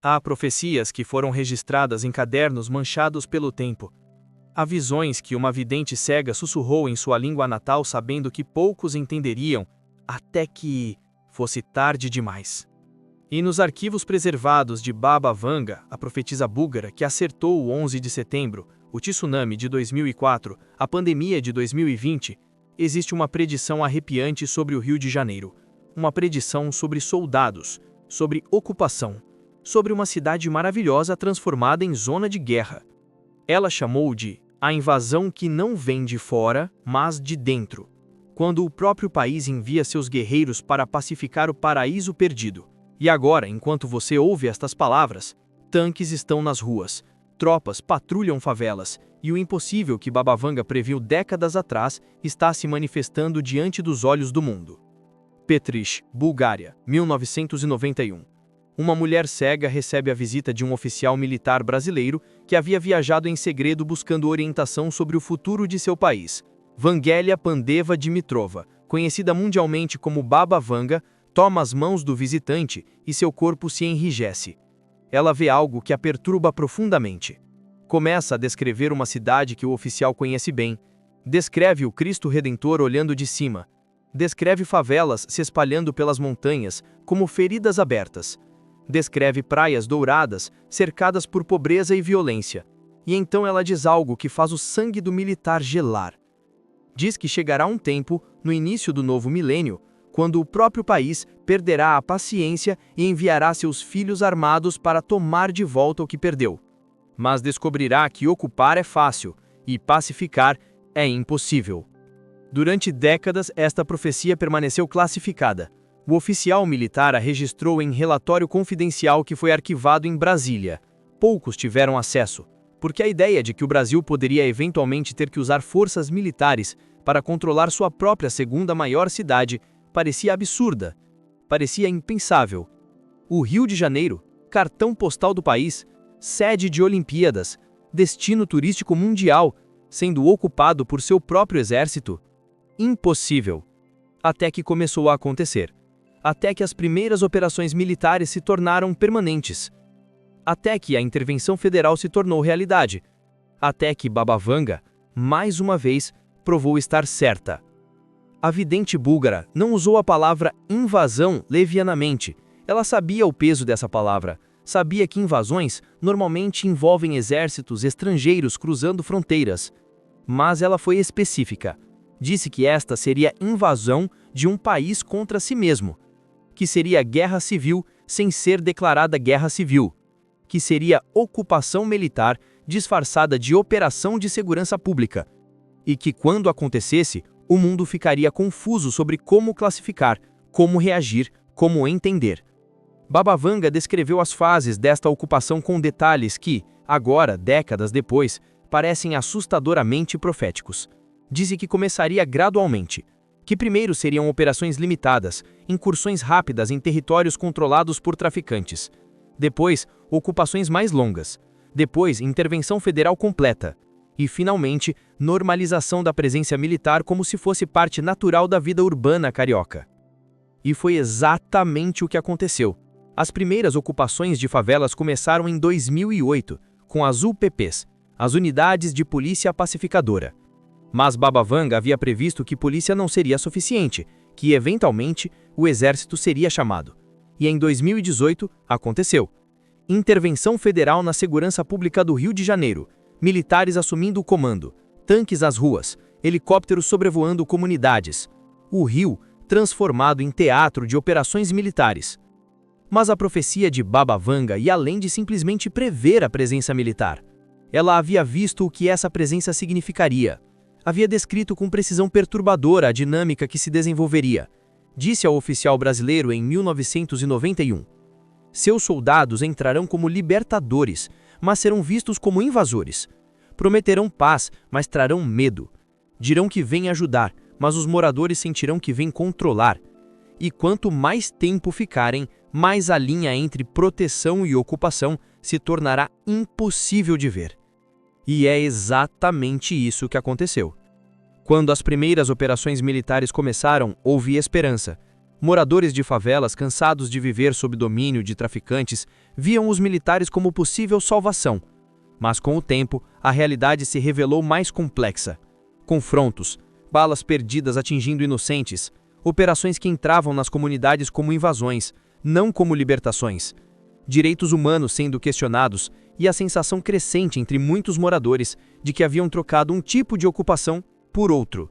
Há profecias que foram registradas em cadernos manchados pelo tempo. Há visões que uma vidente cega sussurrou em sua língua natal sabendo que poucos entenderiam, até que fosse tarde demais. E nos arquivos preservados de Baba Vanga, a profetisa búlgara que acertou o 11 de setembro, o tsunami de 2004, a pandemia de 2020, existe uma predição arrepiante sobre o Rio de Janeiro. Uma predição sobre soldados, sobre ocupação, sobre uma cidade maravilhosa transformada em zona de guerra. Ela chamou de a invasão que não vem de fora, mas de dentro, quando o próprio país envia seus guerreiros para pacificar o paraíso perdido. E agora, enquanto você ouve estas palavras, tanques estão nas ruas, tropas patrulham favelas, e o impossível que Baba Vanga previu décadas atrás está se manifestando diante dos olhos do mundo. Petriș, Bulgária, 1991. Uma mulher cega recebe a visita de um oficial militar brasileiro que havia viajado em segredo buscando orientação sobre o futuro de seu país. Vangelia Pandeva Dimitrova, conhecida mundialmente como Baba Vanga, toma as mãos do visitante e seu corpo se enrijece. Ela vê algo que a perturba profundamente. Começa a descrever uma cidade que o oficial conhece bem. Descreve o Cristo Redentor olhando de cima. Descreve favelas se espalhando pelas montanhas, como feridas abertas. Descreve praias douradas, cercadas por pobreza e violência. E então ela diz algo que faz o sangue do militar gelar. Diz que chegará um tempo, no início do novo milênio, quando o próprio país perderá a paciência e enviará seus filhos armados para tomar de volta o que perdeu. Mas descobrirá que ocupar é fácil e pacificar é impossível. Durante décadas, esta profecia permaneceu classificada. O oficial militar a registrou em relatório confidencial que foi arquivado em Brasília. Poucos tiveram acesso, porque a ideia de que o Brasil poderia eventualmente ter que usar forças militares para controlar sua própria segunda maior cidade parecia absurda, parecia impensável. O Rio de Janeiro, cartão postal do país, sede de Olimpíadas, destino turístico mundial, sendo ocupado por seu próprio exército? Impossível. Até que começou a acontecer. Até que as primeiras operações militares se tornaram permanentes. Até que a intervenção federal se tornou realidade. Até que Baba Vanga, mais uma vez, provou estar certa. A vidente búlgara não usou a palavra invasão levianamente. Ela sabia o peso dessa palavra. Sabia que invasões normalmente envolvem exércitos estrangeiros cruzando fronteiras. Mas ela foi específica. Disse que esta seria invasão de um país contra si mesmo. Que seria guerra civil sem ser declarada guerra civil. Que seria ocupação militar disfarçada de operação de segurança pública. E que quando acontecesse, o mundo ficaria confuso sobre como classificar, como reagir, como entender. Baba Vanga descreveu as fases desta ocupação com detalhes que, agora, décadas depois, parecem assustadoramente proféticos. Disse que começaria gradualmente, que primeiro seriam operações limitadas, incursões rápidas em territórios controlados por traficantes. Depois, ocupações mais longas. Depois, intervenção federal completa. E, finalmente, normalização da presença militar como se fosse parte natural da vida urbana carioca. E foi exatamente o que aconteceu. As primeiras ocupações de favelas começaram em 2008, com as UPPs, as Unidades de Polícia Pacificadora. Mas Baba Vanga havia previsto que polícia não seria suficiente, que, eventualmente, o exército seria chamado. E em 2018, aconteceu. Intervenção federal na segurança pública do Rio de Janeiro. Militares assumindo o comando, tanques às ruas, helicópteros sobrevoando comunidades. O Rio transformado em teatro de operações militares. Mas a profecia de Baba Vanga ia além de simplesmente prever a presença militar. Ela havia visto o que essa presença significaria. Havia descrito com precisão perturbadora a dinâmica que se desenvolveria. Disse ao oficial brasileiro em 1991. Seus soldados entrarão como libertadores, mas serão vistos como invasores. Prometerão paz, mas trarão medo. Dirão que vêm ajudar, mas os moradores sentirão que vêm controlar. E quanto mais tempo ficarem, mais a linha entre proteção e ocupação se tornará impossível de ver. E é exatamente isso que aconteceu. Quando as primeiras operações militares começaram, houve esperança. Moradores de favelas, cansados de viver sob domínio de traficantes, viam os militares como possível salvação. Mas com o tempo, a realidade se revelou mais complexa. Confrontos, balas perdidas atingindo inocentes, operações que entravam nas comunidades como invasões, não como libertações. Direitos humanos sendo questionados e a sensação crescente entre muitos moradores de que haviam trocado um tipo de ocupação por outro.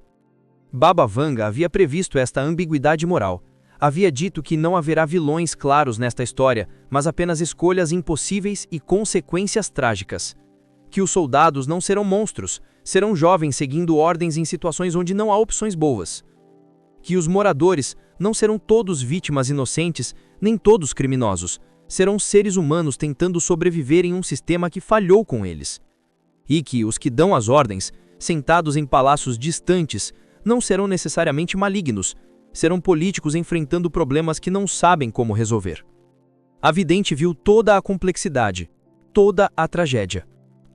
Baba Vanga havia previsto esta ambiguidade moral. Havia dito que não haverá vilões claros nesta história, mas apenas escolhas impossíveis e consequências trágicas. Que os soldados não serão monstros, serão jovens seguindo ordens em situações onde não há opções boas. Que os moradores não serão todos vítimas inocentes, nem todos criminosos, serão seres humanos tentando sobreviver em um sistema que falhou com eles. E que os que dão as ordens, sentados em palácios distantes, não serão necessariamente malignos, serão políticos enfrentando problemas que não sabem como resolver. A vidente viu toda a complexidade, toda a tragédia,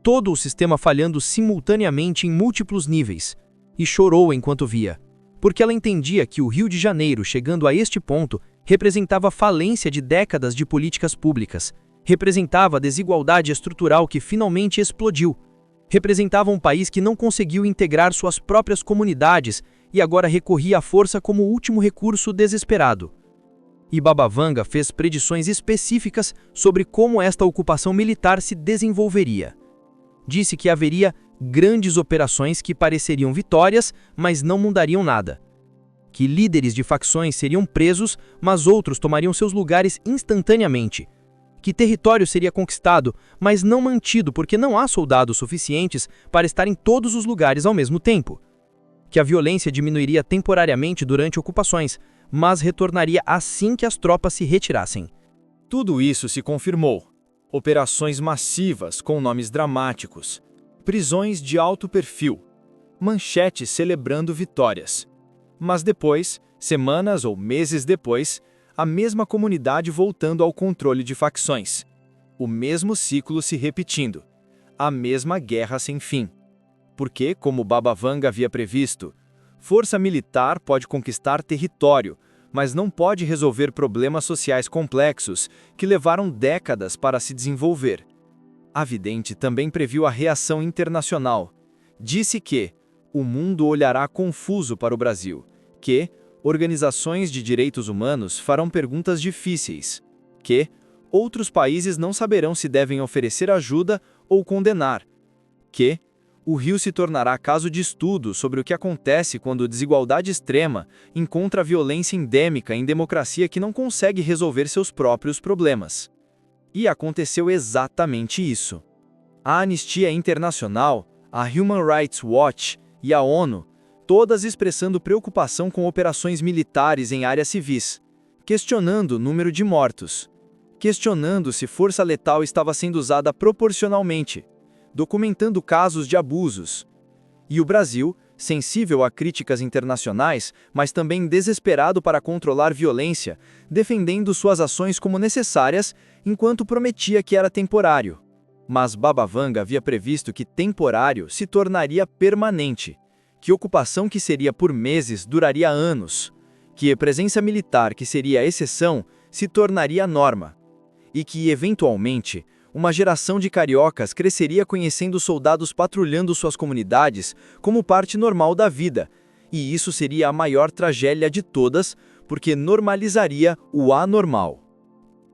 todo o sistema falhando simultaneamente em múltiplos níveis, e chorou enquanto via, porque ela entendia que o Rio de Janeiro, chegando a este ponto, representava a falência de décadas de políticas públicas, representava a desigualdade estrutural que finalmente explodiu, representava um país que não conseguiu integrar suas próprias comunidades e agora recorria à força como último recurso desesperado. E Baba Vanga fez predições específicas sobre como esta ocupação militar se desenvolveria. Disse que haveria grandes operações que pareceriam vitórias, mas não mudariam nada. Que líderes de facções seriam presos, mas outros tomariam seus lugares instantaneamente. Que território seria conquistado, mas não mantido porque não há soldados suficientes para estar em todos os lugares ao mesmo tempo. Que a violência diminuiria temporariamente durante ocupações, mas retornaria assim que as tropas se retirassem. Tudo isso se confirmou. Operações massivas com nomes dramáticos, prisões de alto perfil, manchetes celebrando vitórias. Mas depois, semanas ou meses depois, a mesma comunidade voltando ao controle de facções. O mesmo ciclo se repetindo. A mesma guerra sem fim. Porque, como Baba Vanga havia previsto, força militar pode conquistar território, mas não pode resolver problemas sociais complexos que levaram décadas para se desenvolver. A vidente também previu a reação internacional. Disse que o mundo olhará confuso para o Brasil, que organizações de direitos humanos farão perguntas difíceis, que outros países não saberão se devem oferecer ajuda ou condenar, que o Rio se tornará caso de estudo sobre o que acontece quando desigualdade extrema encontra violência endêmica em democracia que não consegue resolver seus próprios problemas. E aconteceu exatamente isso. A Anistia Internacional, a Human Rights Watch e a ONU, todas expressando preocupação com operações militares em áreas civis, questionando o número de mortos, questionando se força letal estava sendo usada proporcionalmente, documentando casos de abusos. E o Brasil, sensível a críticas internacionais, mas também desesperado para controlar violência, defendendo suas ações como necessárias, enquanto prometia que era temporário. Mas Baba Vanga havia previsto que temporário se tornaria permanente, que ocupação que seria por meses duraria anos, que a presença militar que seria a exceção se tornaria a norma, e que, eventualmente, uma geração de cariocas cresceria conhecendo soldados patrulhando suas comunidades como parte normal da vida, e isso seria a maior tragédia de todas, porque normalizaria o anormal.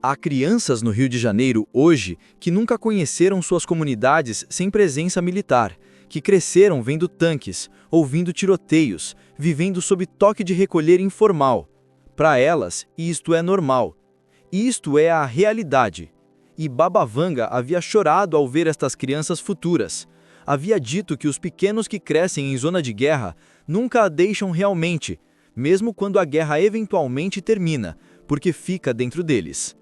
Há crianças no Rio de Janeiro hoje que nunca conheceram suas comunidades sem presença militar, que cresceram vendo tanques, ouvindo tiroteios, vivendo sob toque de recolher informal. Para elas, isto é normal. Isto é a realidade. E Baba Vanga havia chorado ao ver estas crianças futuras. Havia dito que os pequenos que crescem em zona de guerra nunca a deixam realmente, mesmo quando a guerra eventualmente termina, porque fica dentro deles.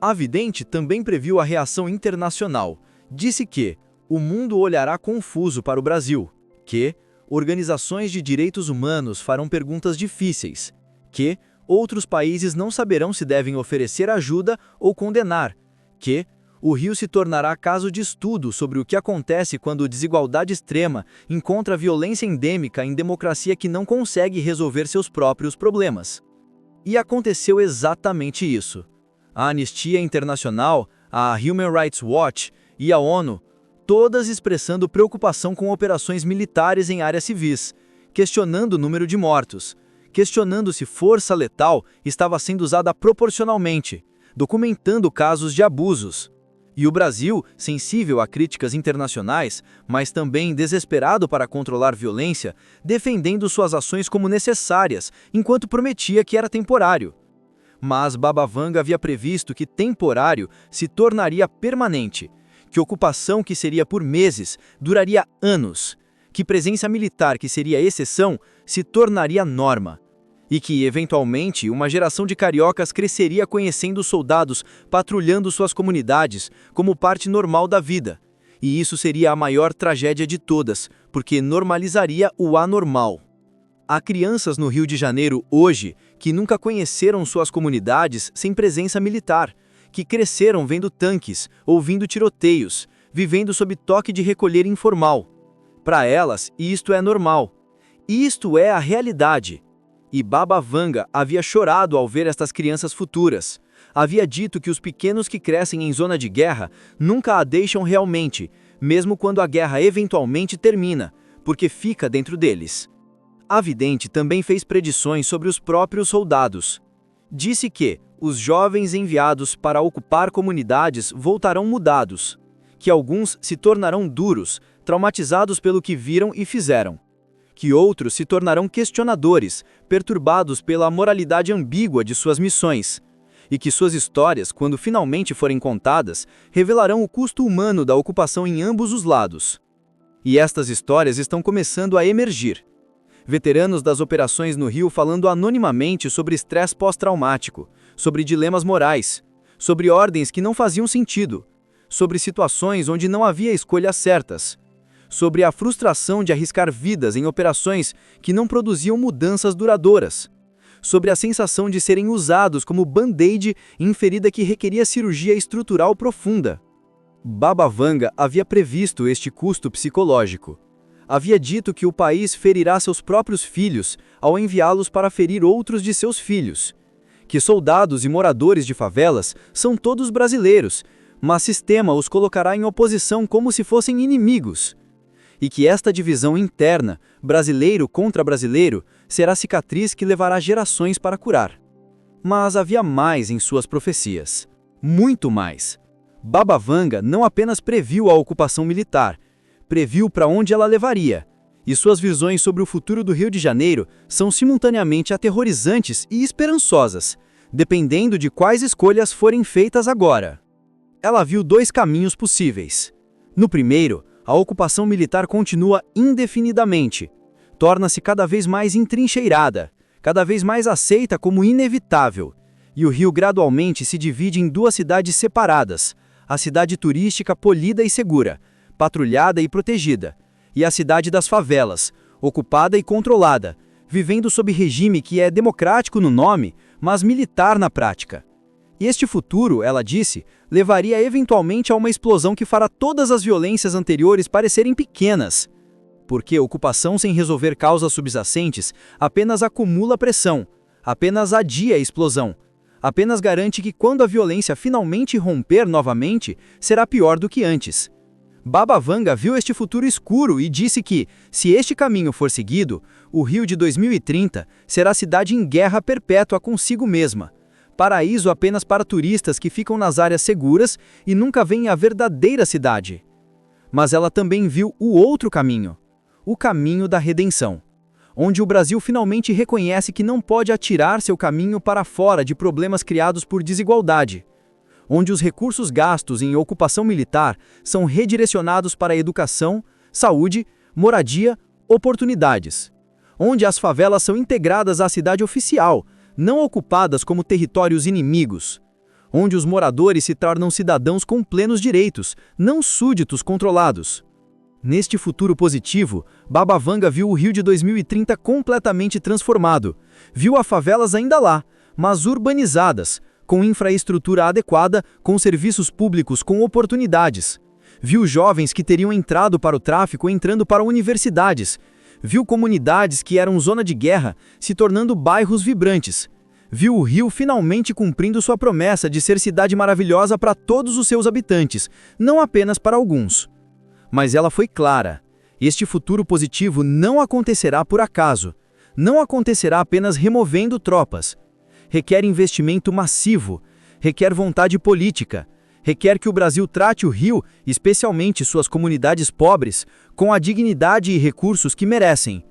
A vidente também previu a reação internacional. Disse que o mundo olhará confuso para o Brasil, que organizações de direitos humanos farão perguntas difíceis, que outros países não saberão se devem oferecer ajuda ou condenar, que o Rio se tornará caso de estudo sobre o que acontece quando desigualdade extrema encontra violência endêmica em democracia que não consegue resolver seus próprios problemas. E aconteceu exatamente isso. A Anistia Internacional, a Human Rights Watch e a ONU, todas expressando preocupação com operações militares em áreas civis, questionando o número de mortos, questionando se força letal estava sendo usada proporcionalmente, documentando casos de abusos. E o Brasil, sensível a críticas internacionais, mas também desesperado para controlar violência, defendendo suas ações como necessárias, enquanto prometia que era temporário. Mas Baba Vanga havia previsto que temporário se tornaria permanente, que ocupação que seria por meses duraria anos, que presença militar que seria exceção se tornaria norma, e que, eventualmente, uma geração de cariocas cresceria conhecendo os soldados patrulhando suas comunidades como parte normal da vida. E isso seria a maior tragédia de todas, porque normalizaria o anormal. Há crianças no Rio de Janeiro hoje que nunca conheceram suas comunidades sem presença militar, que cresceram vendo tanques, ouvindo tiroteios, vivendo sob toque de recolher informal. Para elas, isto é normal. Isto é a realidade. E Baba Vanga havia chorado ao ver estas crianças futuras. Havia dito que os pequenos que crescem em zona de guerra nunca a deixam realmente, mesmo quando a guerra eventualmente termina, porque fica dentro deles. A vidente também fez predições sobre os próprios soldados. Disse que os jovens enviados para ocupar comunidades voltarão mudados, que alguns se tornarão duros, traumatizados pelo que viram e fizeram, que outros se tornarão questionadores, perturbados pela moralidade ambígua de suas missões, e que suas histórias, quando finalmente forem contadas, revelarão o custo humano da ocupação em ambos os lados. E estas histórias estão começando a emergir. Veteranos das operações no Rio falando anonimamente sobre estresse pós-traumático, sobre dilemas morais, sobre ordens que não faziam sentido, sobre situações onde não havia escolhas certas, sobre a frustração de arriscar vidas em operações que não produziam mudanças duradouras, sobre a sensação de serem usados como band-aid em ferida que requeria cirurgia estrutural profunda. Baba Vanga havia previsto este custo psicológico. Havia dito que o país ferirá seus próprios filhos ao enviá-los para ferir outros de seus filhos, que soldados e moradores de favelas são todos brasileiros, mas sistema os colocará em oposição como se fossem inimigos, e que esta divisão interna, brasileiro contra brasileiro, será cicatriz que levará gerações para curar. Mas havia mais em suas profecias. Muito mais. Baba Vanga não apenas previu a ocupação militar, previu para onde ela levaria, e suas visões sobre o futuro do Rio de Janeiro são simultaneamente aterrorizantes e esperançosas, dependendo de quais escolhas forem feitas agora. Ela viu dois caminhos possíveis. No primeiro, a ocupação militar continua indefinidamente, torna-se cada vez mais entrincheirada, cada vez mais aceita como inevitável, e o Rio gradualmente se divide em duas cidades separadas, a cidade turística polida e segura, patrulhada e protegida, e a cidade das favelas, ocupada e controlada, vivendo sob regime que é democrático no nome, mas militar na prática. E este futuro, ela disse, levaria eventualmente a uma explosão que fará todas as violências anteriores parecerem pequenas. Porque ocupação sem resolver causas subjacentes apenas acumula pressão, apenas adia a explosão, apenas garante que quando a violência finalmente romper novamente, será pior do que antes. Baba Vanga viu este futuro escuro e disse que, se este caminho for seguido, o Rio de 2030 será cidade em guerra perpétua consigo mesma. Paraíso apenas para turistas que ficam nas áreas seguras e nunca veem a verdadeira cidade. Mas ela também viu o outro caminho, o caminho da redenção, onde o Brasil finalmente reconhece que não pode atirar seu caminho para fora de problemas criados por desigualdade, onde os recursos gastos em ocupação militar são redirecionados para educação, saúde, moradia, oportunidades, onde as favelas são integradas à cidade oficial, não ocupadas como territórios inimigos, onde os moradores se tornam cidadãos com plenos direitos, não súditos controlados. Neste futuro positivo, Baba Vanga viu o Rio de 2030 completamente transformado. Viu as favelas ainda lá, mas urbanizadas, com infraestrutura adequada, com serviços públicos com oportunidades. Viu jovens que teriam entrado para o tráfico entrando para universidades. Viu comunidades que eram zona de guerra se tornando bairros vibrantes. Viu o rio finalmente cumprindo sua promessa de ser cidade maravilhosa para todos os seus habitantes, não apenas para alguns. Mas ela foi clara: este futuro positivo não acontecerá por acaso. Não acontecerá apenas removendo tropas. Requer investimento massivo, requer vontade política, requer que o Brasil trate o rio, especialmente suas comunidades pobres, com a dignidade e recursos que merecem.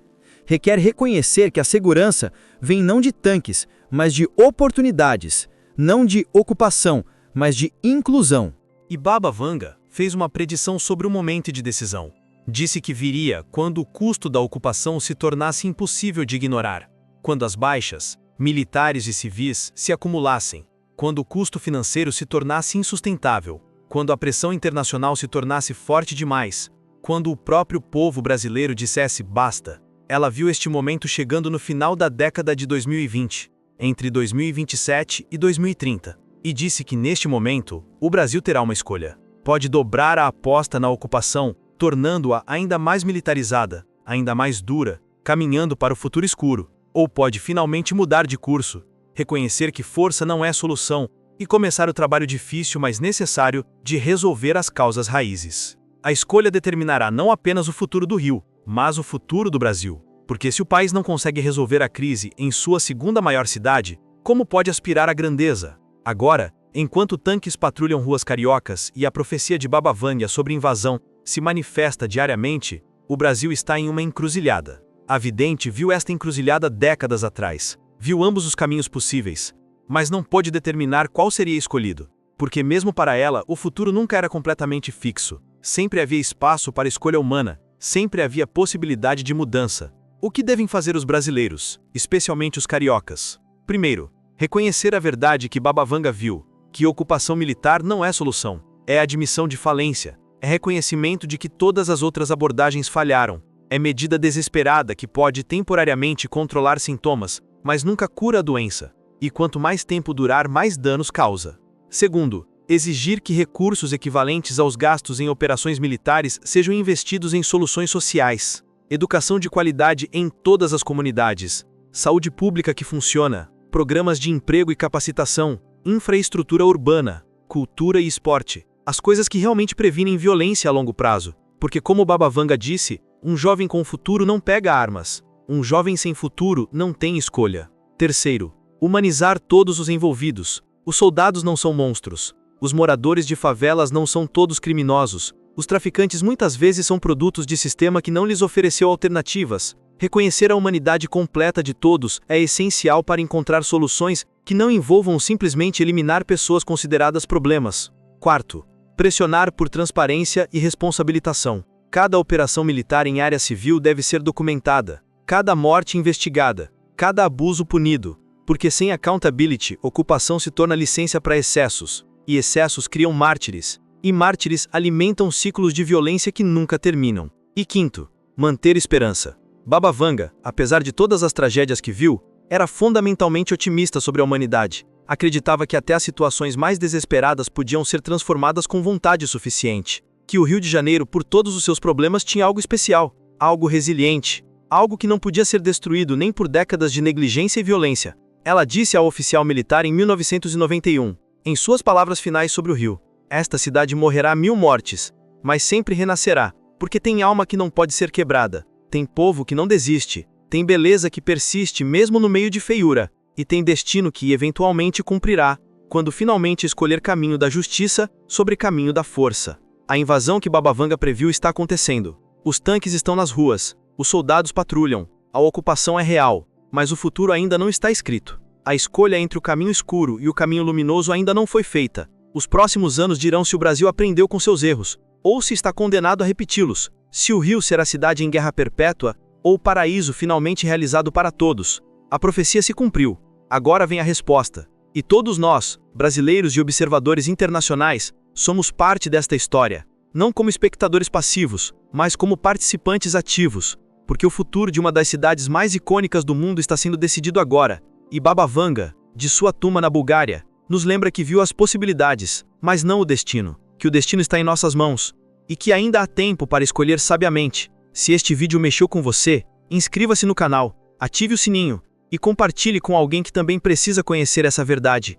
Requer reconhecer que a segurança vem não de tanques, mas de oportunidades, não de ocupação, mas de inclusão. E Baba Vanga fez uma predição sobre o momento de decisão. Disse que viria quando o custo da ocupação se tornasse impossível de ignorar, quando as baixas, militares e civis, se acumulassem, quando o custo financeiro se tornasse insustentável, quando a pressão internacional se tornasse forte demais, quando o próprio povo brasileiro dissesse basta. Ela viu este momento chegando no final da década de 2020, entre 2027 e 2030, e disse que neste momento, o Brasil terá uma escolha. Pode dobrar a aposta na ocupação, tornando-a ainda mais militarizada, ainda mais dura, caminhando para o futuro escuro, ou pode finalmente mudar de curso, reconhecer que força não é solução e começar o trabalho difícil, mas necessário, de resolver as causas raízes. A escolha determinará não apenas o futuro do Rio, mas o futuro do Brasil. Porque se o país não consegue resolver a crise em sua segunda maior cidade, como pode aspirar à grandeza? Agora, enquanto tanques patrulham ruas cariocas e a profecia de Baba Vanga sobre invasão se manifesta diariamente, o Brasil está em uma encruzilhada. A vidente viu esta encruzilhada décadas atrás, viu ambos os caminhos possíveis, mas não pôde determinar qual seria escolhido, porque mesmo para ela o futuro nunca era completamente fixo, sempre havia espaço para escolha humana, sempre havia possibilidade de mudança. O que devem fazer os brasileiros, especialmente os cariocas? Primeiro, reconhecer a verdade que Baba Vanga viu, que ocupação militar não é solução, é admissão de falência, é reconhecimento de que todas as outras abordagens falharam, é medida desesperada que pode temporariamente controlar sintomas, mas nunca cura a doença, e quanto mais tempo durar, mais danos causa. Segundo, exigir que recursos equivalentes aos gastos em operações militares sejam investidos em soluções sociais, educação de qualidade em todas as comunidades, saúde pública que funciona, programas de emprego e capacitação, infraestrutura urbana, cultura e esporte, as coisas que realmente previnem violência a longo prazo, porque como Baba Vanga disse, um jovem com futuro não pega armas, um jovem sem futuro não tem escolha. Terceiro, humanizar todos os envolvidos. Os soldados não são monstros, os moradores de favelas não são todos criminosos, os traficantes muitas vezes são produtos de sistema que não lhes ofereceu alternativas. Reconhecer a humanidade completa de todos é essencial para encontrar soluções que não envolvam simplesmente eliminar pessoas consideradas problemas. Quarto, pressionar por transparência e responsabilização. Cada operação militar em área civil deve ser documentada, cada morte investigada, cada abuso punido, porque sem accountability, ocupação se torna licença para excessos, e excessos criam mártires, e mártires alimentam ciclos de violência que nunca terminam. E quinto, manter esperança. Baba Vanga, apesar de todas as tragédias que viu, era fundamentalmente otimista sobre a humanidade. Acreditava que até as situações mais desesperadas podiam ser transformadas com vontade suficiente. Que o Rio de Janeiro, por todos os seus problemas, tinha algo especial, algo resiliente, algo que não podia ser destruído nem por décadas de negligência e violência. Ela disse ao oficial militar em 1991, em suas palavras finais sobre o Rio: esta cidade morrerá 1000 mortes, mas sempre renascerá, porque tem alma que não pode ser quebrada, tem povo que não desiste, tem beleza que persiste mesmo no meio de feiura, e tem destino que eventualmente cumprirá, quando finalmente escolher caminho da justiça sobre caminho da força. A invasão que Baba Vanga previu está acontecendo. Os tanques estão nas ruas, os soldados patrulham, a ocupação é real, mas o futuro ainda não está escrito. A escolha entre o caminho escuro e o caminho luminoso ainda não foi feita. Os próximos anos dirão se o Brasil aprendeu com seus erros, ou se está condenado a repeti-los, se o Rio será cidade em guerra perpétua, ou o paraíso finalmente realizado para todos. A profecia se cumpriu. Agora vem a resposta. E todos nós, brasileiros e observadores internacionais, somos parte desta história, não como espectadores passivos, mas como participantes ativos, porque o futuro de uma das cidades mais icônicas do mundo está sendo decidido agora, e Baba Vanga, de sua tumba na Bulgária, nos lembra que viu as possibilidades, mas não o destino, que o destino está em nossas mãos, e que ainda há tempo para escolher sabiamente. Se este vídeo mexeu com você, inscreva-se no canal, ative o sininho, e compartilhe com alguém que também precisa conhecer essa verdade.